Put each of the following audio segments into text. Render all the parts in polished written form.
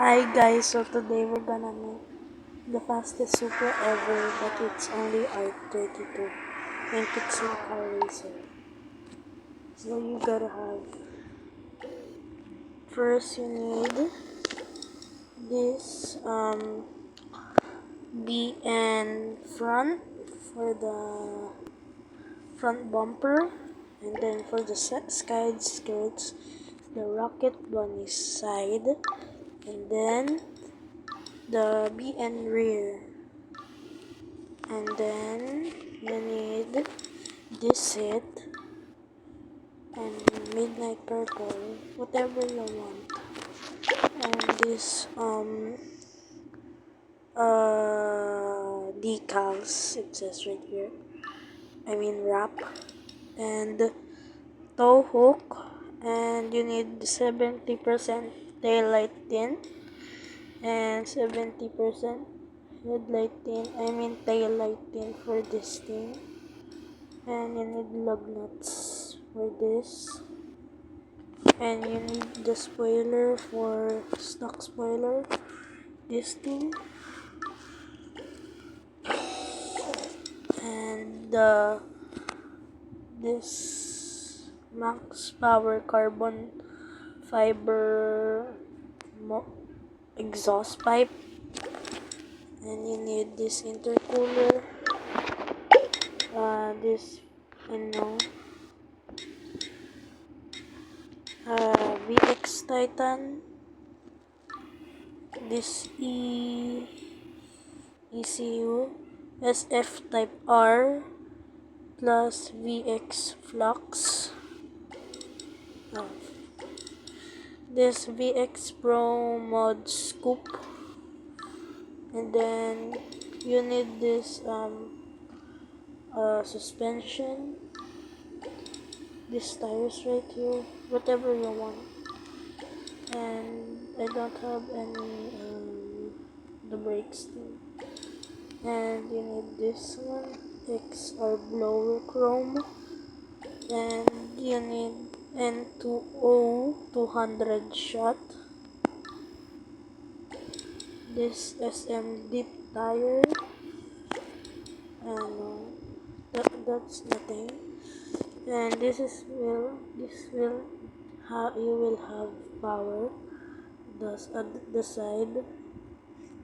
Hi guys, so today we're gonna make the fastest Supra ever, but it's only R32 and it's in car racer. So you gotta have, first you need this BN front for the front bumper, and then for the side skirts, the Rocket Bunny side, and then the BN rear. And then you need this set and midnight purple, whatever you want. And this decals, it says right here. I mean wrap and tow hook, and you need 70% taillight tint and 70% headlight tint. I mean taillight tint for this thing. And you need lug nuts for this, and you need the spoiler for stock spoiler, this thing, and this max power carbon fiber exhaust pipe, and you need this intercooler, this VX Titan, this ECU SF Type R plus VX Flux, this VX Pro Mod Scoop, and then you need this suspension, these tires right here, whatever you want. And I don't have any the brakes thing. And you need this one, XR blower chrome, and you need N2O 200 shot, this SM deep tire, and that's nothing. And this will how you will have power. The side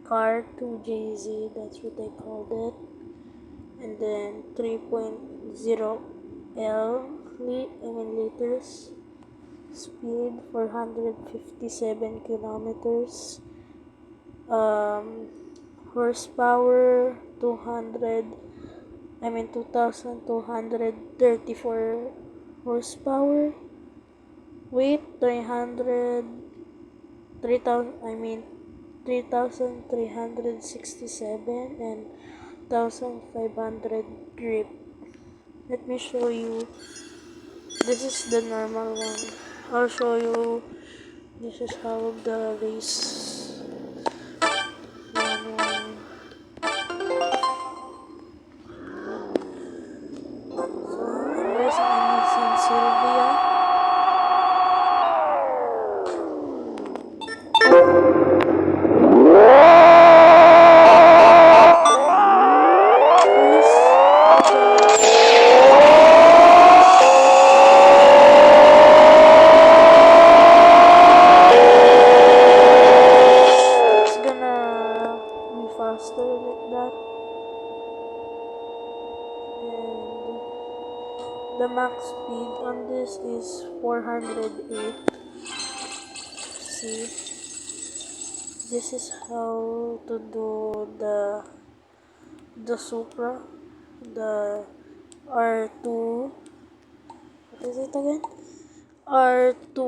car 2JZ, that's what I called it, and then 3.0 liters, speed 457 kilometers, horsepower 2234 horsepower, weight 3,367, and 1,500 grip. Let me show you. This is the normal one. I'll show you. This is how the race one. So I'm racing in San Silvia. Faster like that, and the max speed on this is 408. See, this is how to do the Supra, the R2, what is it again, R2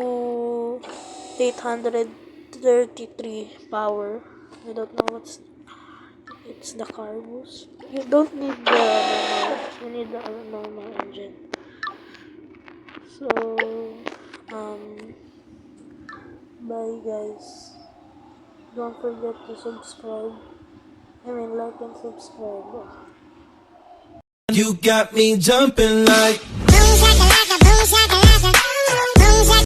833 power. I don't know what's it's the Carbus. You don't need the normal, you need the normal engine. So, bye guys. Don't forget to subscribe. Like and subscribe. You got me jumping like